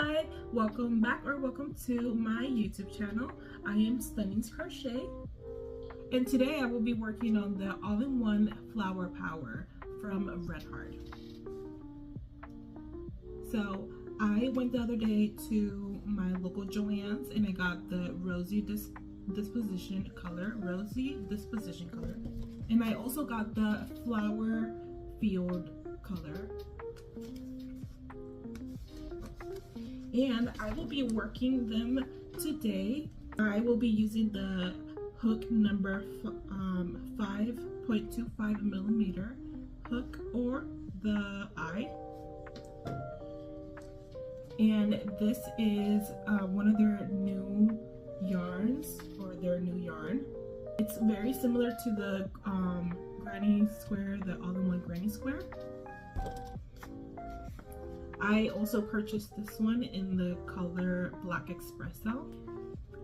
Hi, welcome back or welcome to my YouTube channel. I am stunningscrochet, and today I will be working on the all-in-one flower power from Red Heart. So I went the other day to my local Joann's and I got the rosy disposition color, and I also got the flower field color. And I will be working them today. I will be using the hook number 5.25 millimeter hook or the eye. And this is one of their new yarns, or their new yarn. It's very similar to the granny square, the all-in-one granny square. I also purchased this one in the color Black Espresso.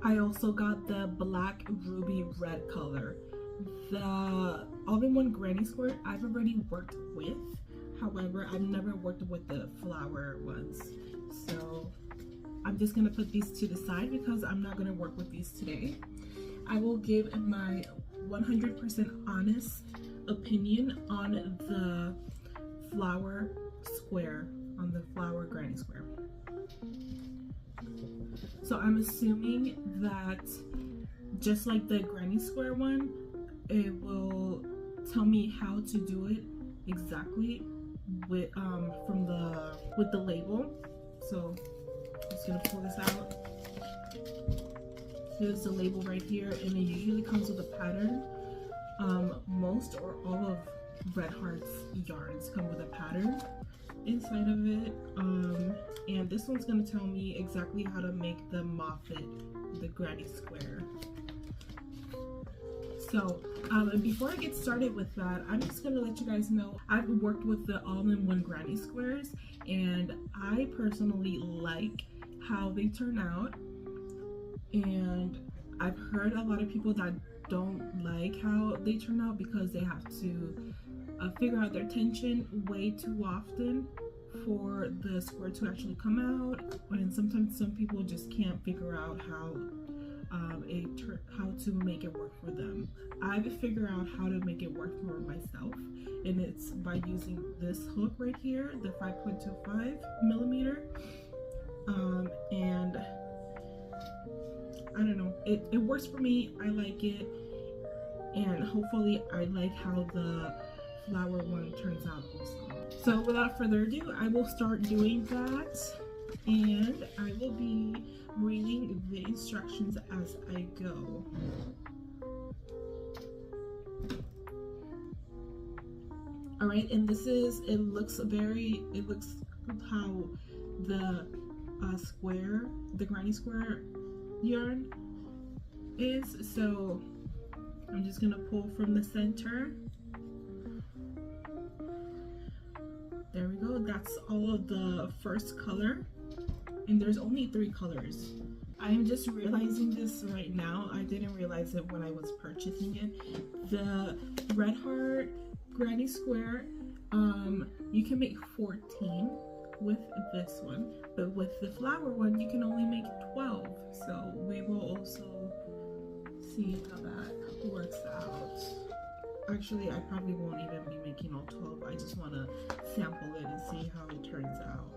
I also got the black ruby red color. The all-in-one granny square I've already worked with. However, I've never worked with the flower ones. So I'm just gonna put these to the side because I'm not gonna work with these today. I will give my 100% honest opinion on the flower square, on the flower granny square. So I'm assuming that just like the granny square one, it will tell me how to do it exactly with the label. So I'm just gonna pull this out. Here's the label right here, and it usually comes with a pattern. Most or all of Red Heart's yarns come with a pattern inside of it, and this one's going to tell me exactly how to make the moffet, the granny square. So before I get started with that, I'm just going to let you guys know I've worked with the all-in-one granny squares, and I personally like how they turn out. And I've heard a lot of people that don't like how they turn out because they have to figure out their tension way too often for the square to actually come out, and sometimes some people just can't figure out how to make it work for them. I've figured out how to make it work for myself, and it's by using this hook right here, the 5.25 millimeter, and I don't know, it works for me. I like it, and hopefully I like how the flower one turns out also. So without further ado, I will start doing that, and I will be reading the instructions as I go. All right, and this is, it looks how the square, the granny square yarn is. So I'm just gonna pull from the center. There we go. That's all of the first color, and there's only 3 colors. I'm just realizing this right now. I didn't realize it when I was purchasing it. The Red Heart granny square, you can make 14 with this one, but with the flower one you can only make 12. So we will also see how that works out. Actually, I probably won't even be making all 12. I just want to sample it and see how it turns out.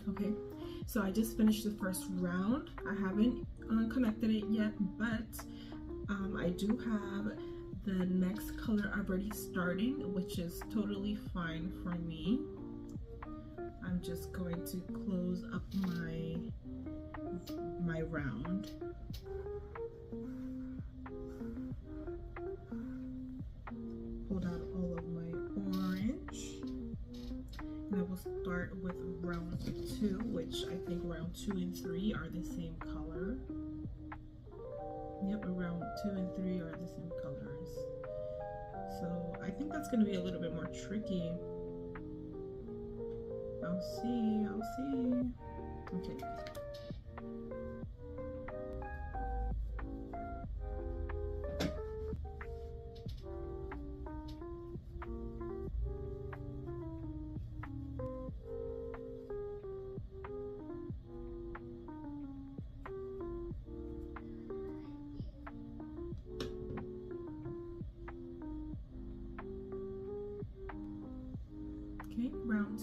Okay, so I just finished the first round. I haven't connected it yet, but I do have the next color already starting, which is totally fine for me. I'm just going to close up my round. Pulled out all of my orange, and I will start with round 2, which I think round 2 and 3 are the same color. Yep, round 2 and 3 are the same colors. So I think that's going to be a little bit more tricky. I'll see. Okay.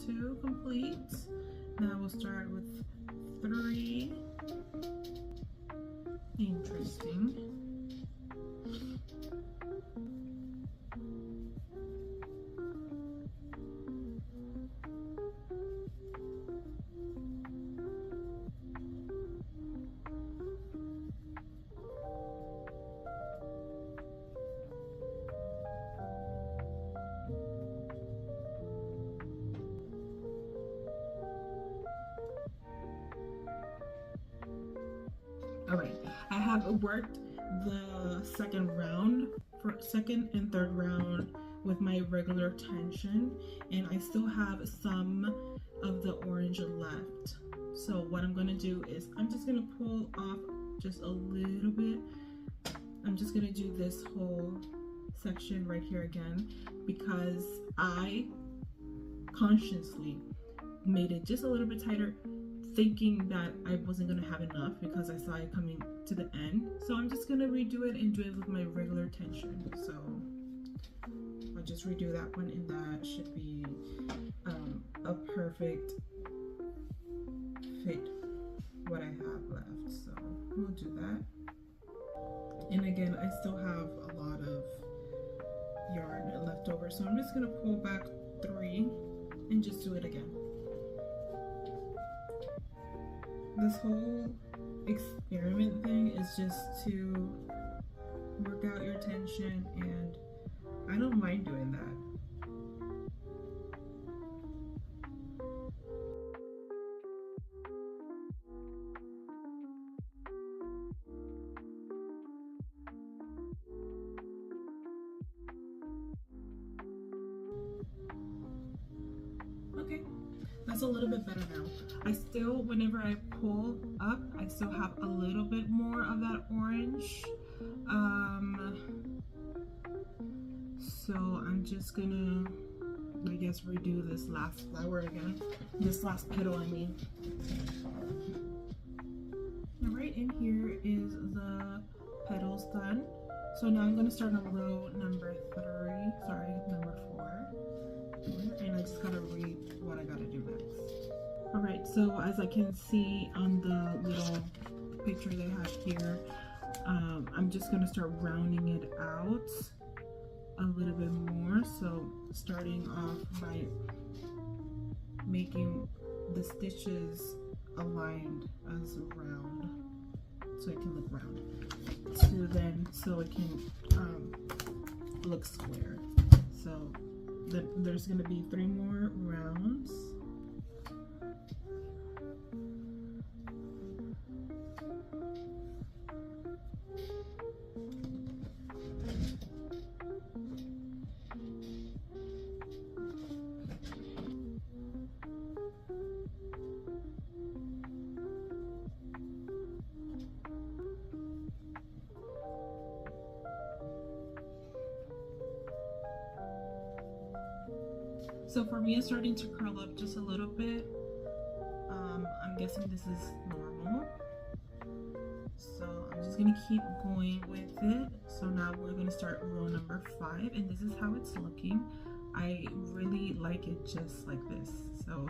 to complete. Now we'll start with 3. Interesting. All right, I have worked the second and third round with my regular tension, and I still have some of the orange left. So what I'm gonna do is I'm just gonna pull off just a little bit. I'm just gonna do this whole section right here again because I consciously made it just a little bit tighter, thinking that I wasn't gonna have enough because I saw it coming to the end. So I'm just gonna redo it and do it with my regular tension. So I'll just redo that one, and that should be a perfect fit what I have left. So we'll do that. And again, I still have a lot of yarn left over, so I'm just gonna pull back 3 and just do it again. This whole experiment thing is just to work out your tension, and I don't mind doing that. Okay, that's a little bit better now. I still, whenever I pull up, I still have a little bit more of that orange. So I'm just gonna, I guess, redo this last flower again. This last petal, I mean. All right, and here is the petals done. So now I'm gonna start on row number 4. And I just gotta read what I gotta do next. All right, so as I can see on the little picture they have here, I'm just gonna start rounding it out a little bit more. So starting off by making the stitches aligned as round, so it can look round, so it can look square. So there's gonna be 3 more rounds. So for me, it's starting to curl up just a little bit. I'm guessing this is normal. So I'm just gonna keep going with it. So now we're gonna start row number 5, and this is how it's looking. I really like it just like this. So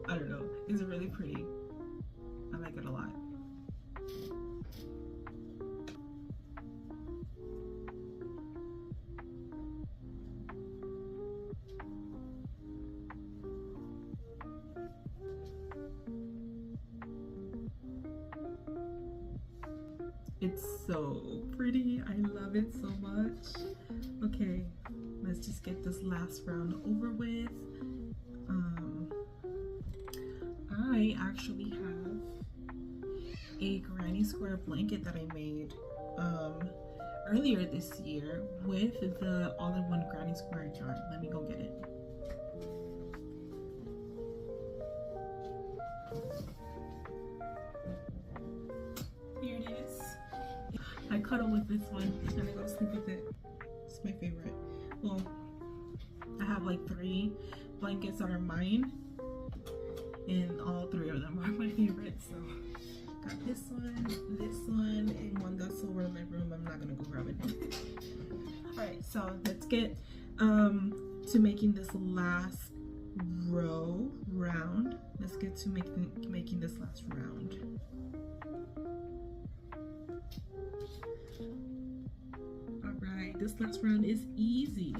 I don't know, it's really pretty. I like it a lot. It's so pretty. I love it so much. Okay, let's just get this last round over with. I actually have a granny square blanket that I made earlier this year with the all-in-one granny square yarn. Let me go get it. Here it is. I cuddle with this one and I go to sleep with it. It's my favorite. Well, I have like 3 blankets that are mine, and all 3 of them are my favorite. So got this one, and one that's over in my room. I'm not gonna go grab it. All right, so let's get to making this last row round. Let's get to making this last round. All right, this last round is easy.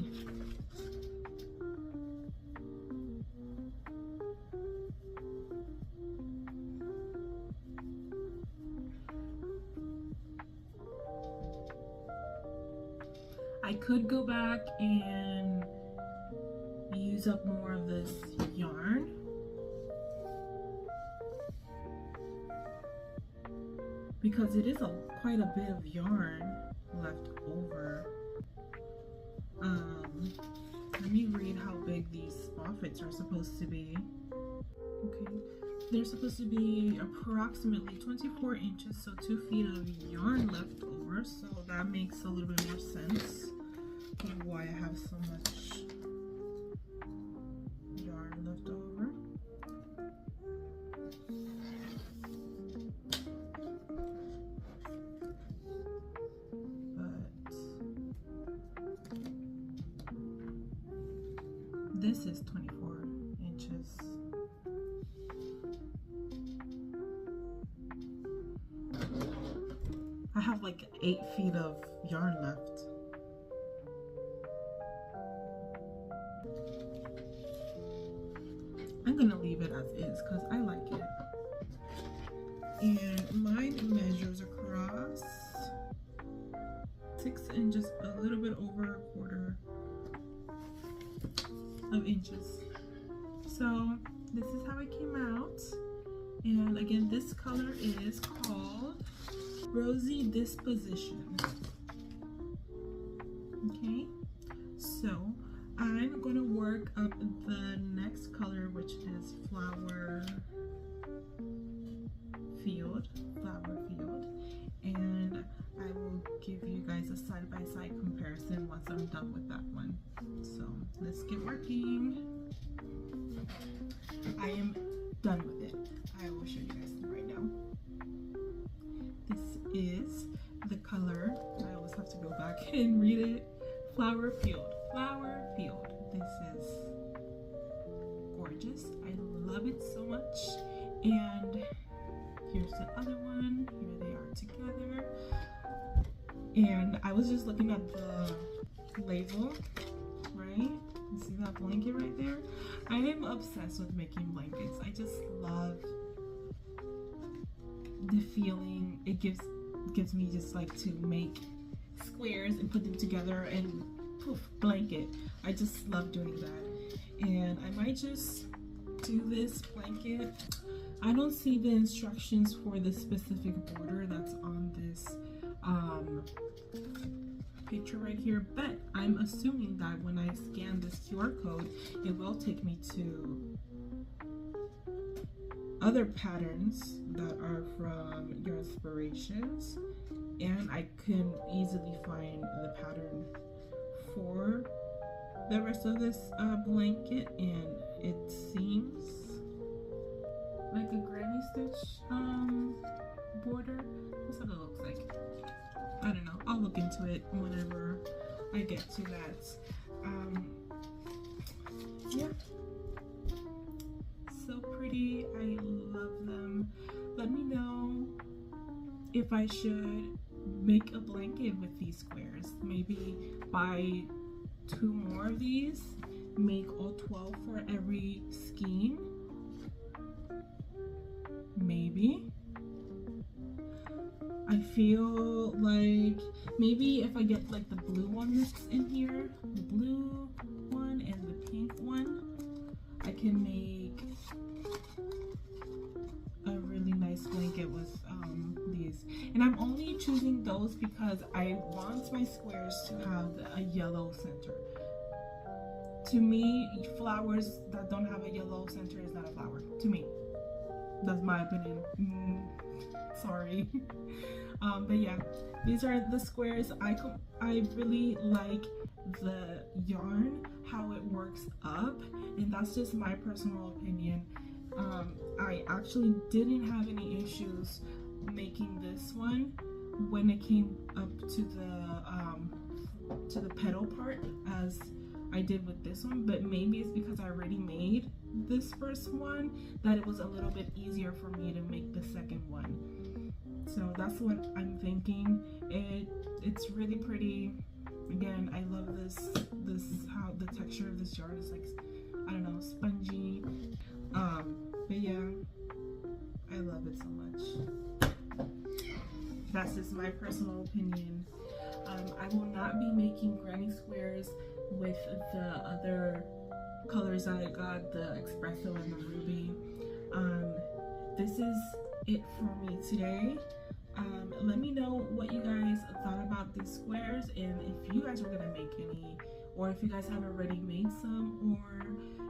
I could go back and use up more of this yarn, because it is quite a bit of yarn left over. Let me read how big these offits are supposed to be. Okay, they're supposed to be approximately 24 inches, so 2 feet of yarn left over, so that makes a little bit more sense of why I have so much yarn left over. But this is 24 inches. I have like 8 feet of yarn left. I'm gonna leave it as is because I like it. And mine measures across 6 inches, a little bit over 1/4 of inches. So this is how it came out. And again, this color is called Rosy Disposition. Okay, so I'm going to work up the next color, which is Flower Field, and I will give you guys a side-by-side comparison once I'm done with that one. So let's get working. I am done with it. I will show you guys right now. This is the color. I always have to go back and read it. Flower Field. Flower Field. This is gorgeous. I love it so much. And here's the other one. Here they are together. And I was just looking at the label, right? You see that blanket right there? I am obsessed with making blankets. I just love the feeling it gives me, just like to make squares and put them together and poof, blanket. I just love doing that. And I might just do this blanket. I don't see the instructions for the specific border that's on this picture right here, but I'm assuming that when I scan this QR code, it will take me to other patterns that are from your inspirations, and I can easily find the pattern for the rest of this blanket. And it seems like a granny stitch border. That's what it looks like. I don't know, I'll look into it whenever I get to that. Yeah, so pretty. I love them. Let me know if I should make a blanket with these squares. Maybe buy 2 more of these, make all 12 for every skein. Maybe. I feel like maybe if I get like the blue one mixed in here, the blue one and the pink one, I can make a really nice blanket with these. And I'm only choosing those because I want my squares to have a yellow center. To me, flowers that don't have a yellow center is not a flower. To me, that's my opinion. Sorry. But yeah, these are the squares. I really like the yarn, how it works up, and that's just my personal opinion. I actually didn't have any issues making this one when it came up to the petal part, as I did with this one, but maybe it's because I already made this first one that it was a little bit easier for me to make the second one. So that's what I'm thinking. It's really pretty. Again, I love this how the texture of this yarn is like, I don't know, spongy. But yeah, I love it so much. That's just my personal opinion. I will not be making granny squares with the other colors that I got, the espresso and the ruby. This is it for me today. Let me know what you guys thought about these squares, and if you guys are gonna make any, or if you guys have already made some, or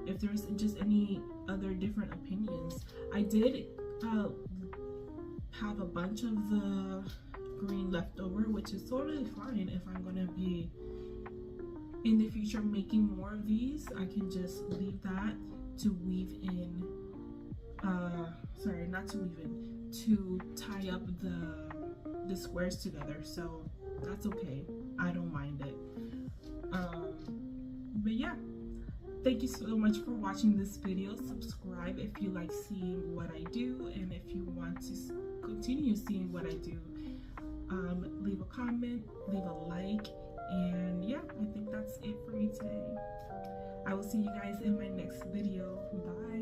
if there's just any other different opinions. I did have a bunch of the green left over, which is totally fine. If I'm gonna be in the future making more of these, I can just leave that to weave in, sorry, not to weave in, to tie up the squares together. So that's okay, I don't mind it. But yeah, thank you so much for watching this video. Subscribe if you like seeing what I do, and if you want to continue seeing what I do, leave a comment, leave a like, and yeah, I think that's it for me today. I will see you guys in my next video. Bye.